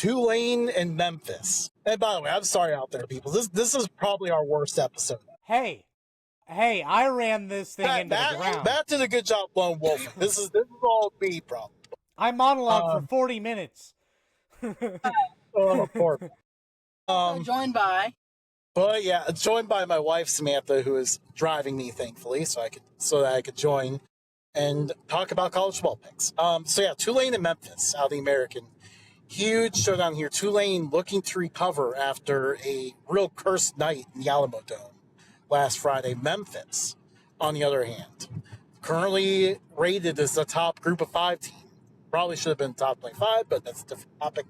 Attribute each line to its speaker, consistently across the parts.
Speaker 1: Tulane and Memphis. And by the way, I'm sorry out there, people. This is probably our worst episode.
Speaker 2: Hey, I ran this thing into the ground.
Speaker 1: Matt did a good job lone wolfing. This is all me, bro.
Speaker 2: I monologued for 40 minutes.
Speaker 1: Oh, poor.
Speaker 3: Joined by.
Speaker 1: But yeah, joined by my wife Samantha, who is driving me, thankfully, so that I could join and talk about college football picks. So yeah, Tulane and Memphis out of the American. Huge showdown here. Tulane looking to recover after a real cursed night in the Alamo Dome last Friday. Memphis, on the other hand, currently rated as the top group of 5 team. Probably should have been top 25, but that's a different topic.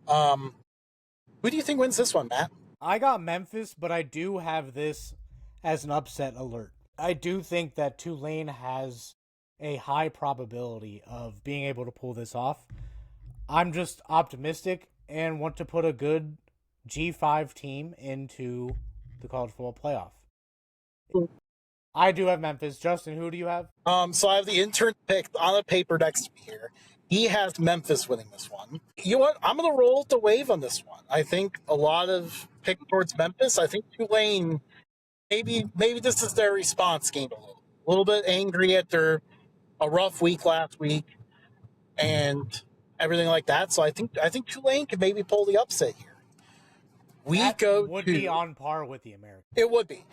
Speaker 1: Who do you think wins this one, Matt?
Speaker 2: I got Memphis, but I do have this as an upset alert. I do think that Tulane has a high probability of being able to pull this off. I'm just optimistic and want to put a good G5 team into the college football playoff. I do have Memphis. Justin, who do you have?
Speaker 1: So I have the intern pick on the paper next to me here. He has Memphis winning this one. You know what? I'm going to roll the wave on this one. I think a lot of pick towards Memphis. I think Tulane, maybe this is their response game a little bit angry after a rough week last week and everything like that. So I think Tulane could maybe pull the upset here.
Speaker 2: Would be on par with the American.
Speaker 1: It would be.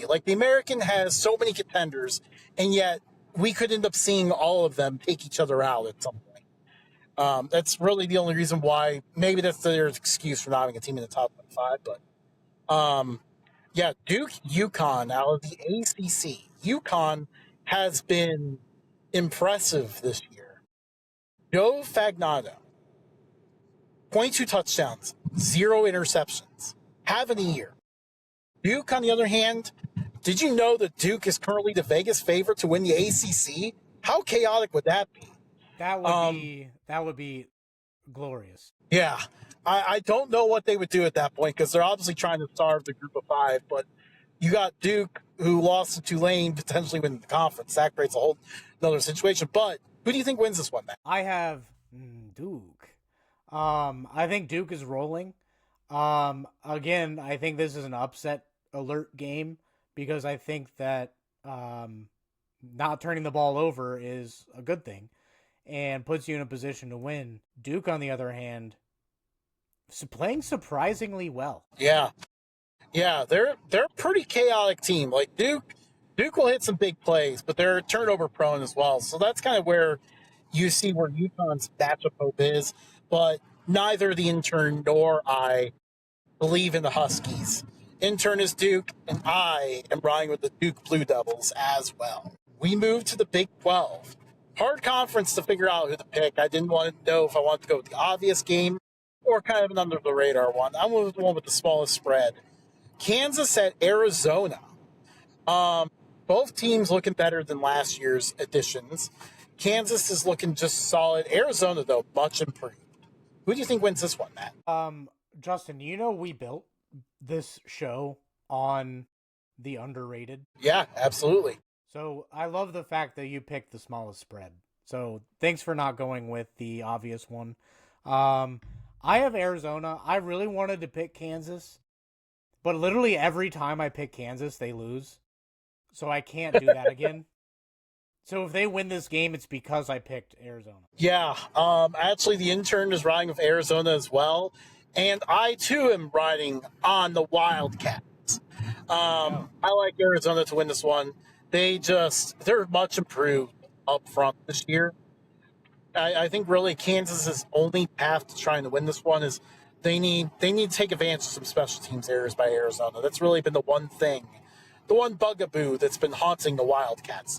Speaker 1: Like, the American has so many contenders, and yet we could end up seeing all of them take each other out at some point. That's really the only reason why. Maybe that's their excuse for not having a team in the top 5. But yeah, Duke, UConn out of the ACC. UConn has been impressive this year. Joe Fagnato, 22 touchdowns, 0 interceptions. Having a year. Duke, on the other hand, did you know that Duke is currently the Vegas favorite to win the ACC? How chaotic would that be?
Speaker 2: That would be glorious.
Speaker 1: Yeah. I don't know what they would do at that point because they're obviously trying to starve the group of 5, but you got Duke, who lost to Tulane, potentially winning the conference. That creates a whole another situation. But who do you think wins this one, Matt?
Speaker 2: I have Duke. I think Duke is rolling. Again, I think this is an upset alert game because I think that not turning the ball over is a good thing and puts you in a position to win. Duke, on the other hand, is playing surprisingly well.
Speaker 1: Yeah, they're a pretty chaotic team. Like Duke will hit some big plays, but they're turnover prone as well. So that's kind of where you see where UConn's matchup hope is. But neither the intern nor I believe in the Huskies. Intern is Duke, and I am riding with the Duke Blue Devils as well. We move to the Big 12. Hard conference to figure out who to pick. I didn't want to know if I wanted to go with the obvious game or kind of an under-the-radar one. I went with the one with the smallest spread. Kansas at Arizona. Both teams looking better than last year's editions. Kansas is looking just solid. Arizona, though, much improved. Who do you think wins this one, Matt?
Speaker 2: Justin, you know we built this show on the underrated.
Speaker 1: Yeah, absolutely.
Speaker 2: So I love the fact that you picked the smallest spread. So thanks for not going with the obvious one. I have Arizona. I really wanted to pick Kansas, but literally every time I pick Kansas, they lose. So I can't do that again. So if they win this game, it's because I picked Arizona.
Speaker 1: Yeah, actually the intern is riding with Arizona as well. And I, too, am riding on the Wildcats. I like Arizona to win this one. They're much improved up front this year. I think really Kansas's only path to trying to win this one is they need to take advantage of some special teams errors by Arizona. That's really been the one bugaboo that's been haunting the Wildcats.